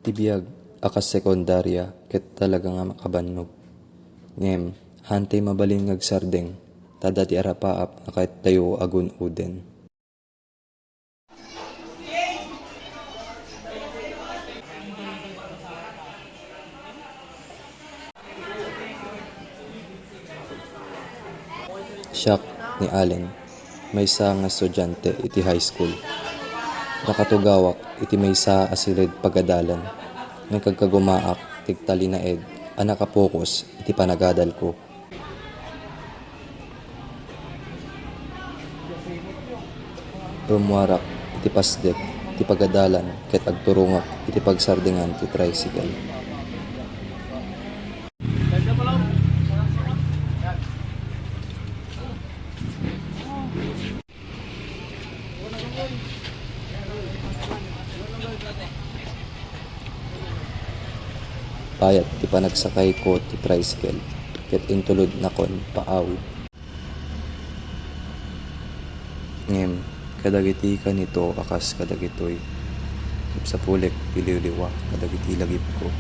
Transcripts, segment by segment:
Tibiyag akas sekundarya ket talaga nga makabannog. Ngem, hantay mabalin ngag sardeng, tada ti arapaap na kahit tayo agun uden. Siak ni Allen, maysa nga estudyante iti high school. Nakatugawak iti maysa asilid pagadalan. May kagkagumaak tigtalinaed a nakapokus iti panagadal ko. Rumwarak iti pasdek iti pagadalan ket agturungak iti pagsardingan ti tricycle. Payat ti panagsakay ko ti tricycle ket intulod na kon paawid. Ngem, kadagiti kanito akas kadagitoy. Sa pulek piliw-liwa kadagiti lagip ko.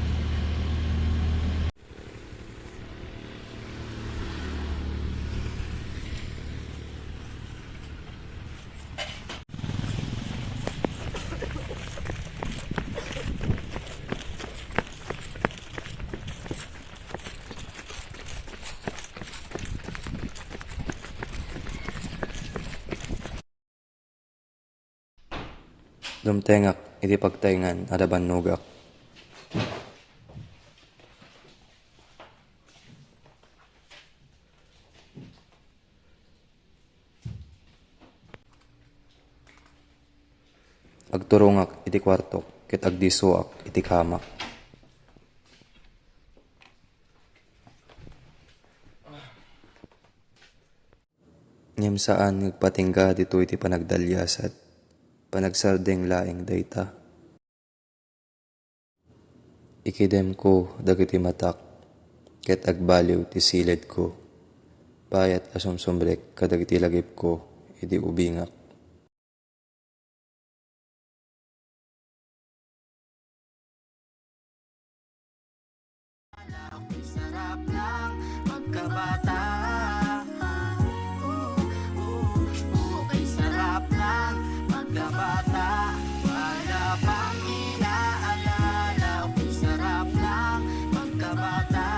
Dumtengak iti pagtaingan adaban nugak. Agturungak iti kwarto ket agdisuak iti kama. Ngem saan ngagpatingga dito iti panagdalyasat. Panagsardeng laing dayta. Ikidem ko dagiti matak ket agbaliw ti silid ko. Payat asumsumbrek kadagiti lagip ko iti ubingak. Sarap ng magkabata. Kay sarap ng magkabata. Wala pang inaalala. Kay sarap ng magkabata.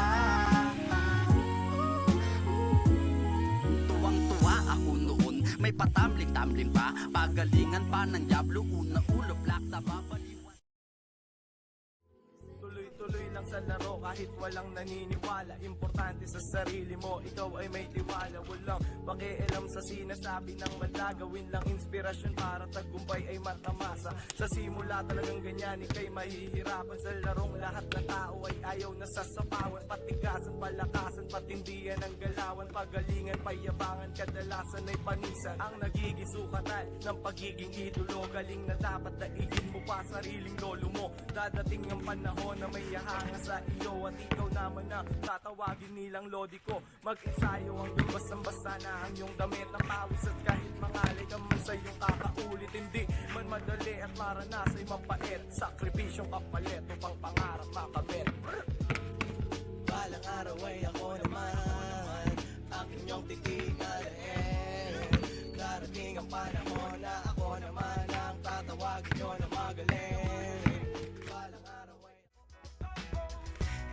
Tuwang-tuwa ako noon. May patamling-tamling pa. Pagalingan pa ng Diablo. Una-ulo, black na babaliwan. Tuloy-tuloy lang sa laro kahit walang naniniwala. Importante sa sarili mo, ikaw ay may tiwala. Walang pakialam sa sinasabi ng madla. Gawin lang inspirasyon para tagumpay ay matamasa. Sa simula talagang ganyan, ikay mahihirapan. Sa larong lahat ng tao ay ayaw na sasapawan. Patigasan, palakasan, patindihan ang galawan. Pagalingan, payabangan, kadalasan ay panisan. Ang nagiging sukatan ng pagiging idolo. Galing na dapat daigin mo pa sariling lolo mo. Dadating ang panahon na may hanga sa iyo. At ikaw naman na tatawagin nilang lodi ko. Mag-ensayo hanggang basang-basa na ang iyong damit ng pawis. At kahit mangalay ka man sa iyong kakaulit, hindi man madali at maranas ay mapait. Sakripisyong kapalit upang pangarap makamit. Balang araw ay ako naman ang inyong titingalain. Darating ang panahon na ako naman ang tatawagin nyo na magaling. Balang araw ay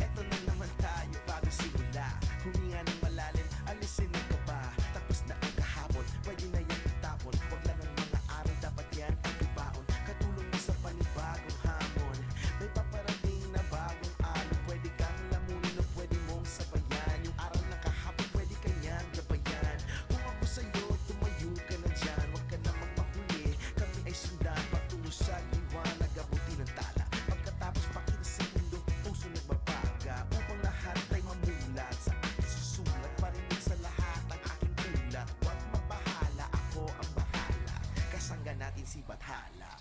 eto na naman tayo bago simula. Huminga ng malalim, alisin ang kaba. Tapos na ang kahapon, pwede na yan itapon. Huwag lang ang mga araw, dapat yan ang ibaon. Katulong mo sa panibagong hamon. May paparating na bagong araw. Pwede kang lamunin o pwede mong sabayan. Yung araw na kahapon, pwede kanyang gabayan. Kung ako sa'yo, tumayo ka na dyan. Huwag ka namang mahuli, kami ay sundan. Patungo sa liwanag, abuti ng tala. Pagkatapos pakita sa mundo, puso nagbabaga. Upang lahat ay mamulat sa aking susulat. Parinig sa lahat ang aking ulat. Huwag mabahala, ako ang bahala. Kasangga natin si Bathala.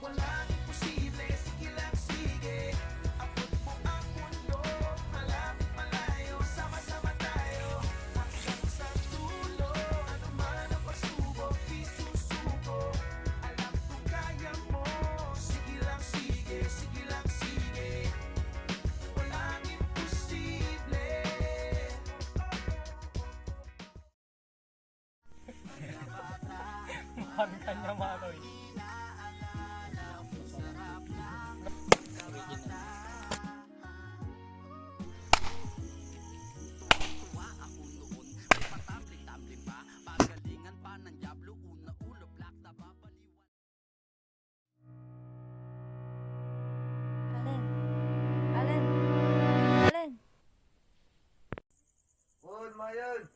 Walang imposible, sige lang sige. Abot mo ang mundo, malapit malayo. Sama-sama tayo, hanggang sa dulo. Ano man ang pagsubok, di susuko. Alam kong kaya mo, sige lang sige, sige lang sige. Parang kanya manoy. Tuwa ako noon, may patambling-tambling pa. Pagalingan pa ng Diablo, una ulo, black na babaliwan. Alin? Alin? Alin? Bon, Mayan!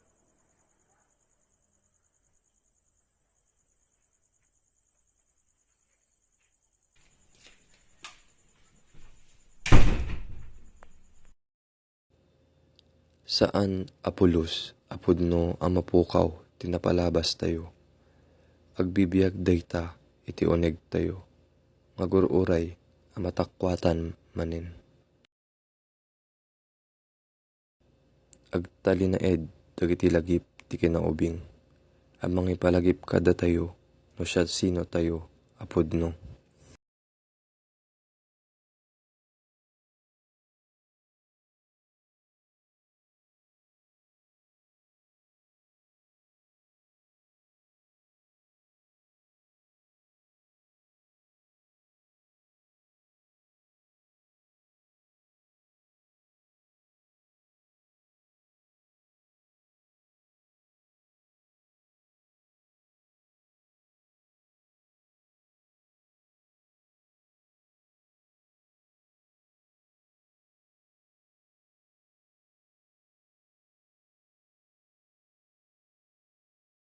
Saan Apulos, apudno ang mapukaw, tinapalabas tayo. Agbibiyag dayta, iti oneg tayo. Magururay, ang matakwatan manin. Agtali na ed, dagiti lagip, ti kinaubing. Ang mangipalagip kada tayo, no siya sino tayo, apudno.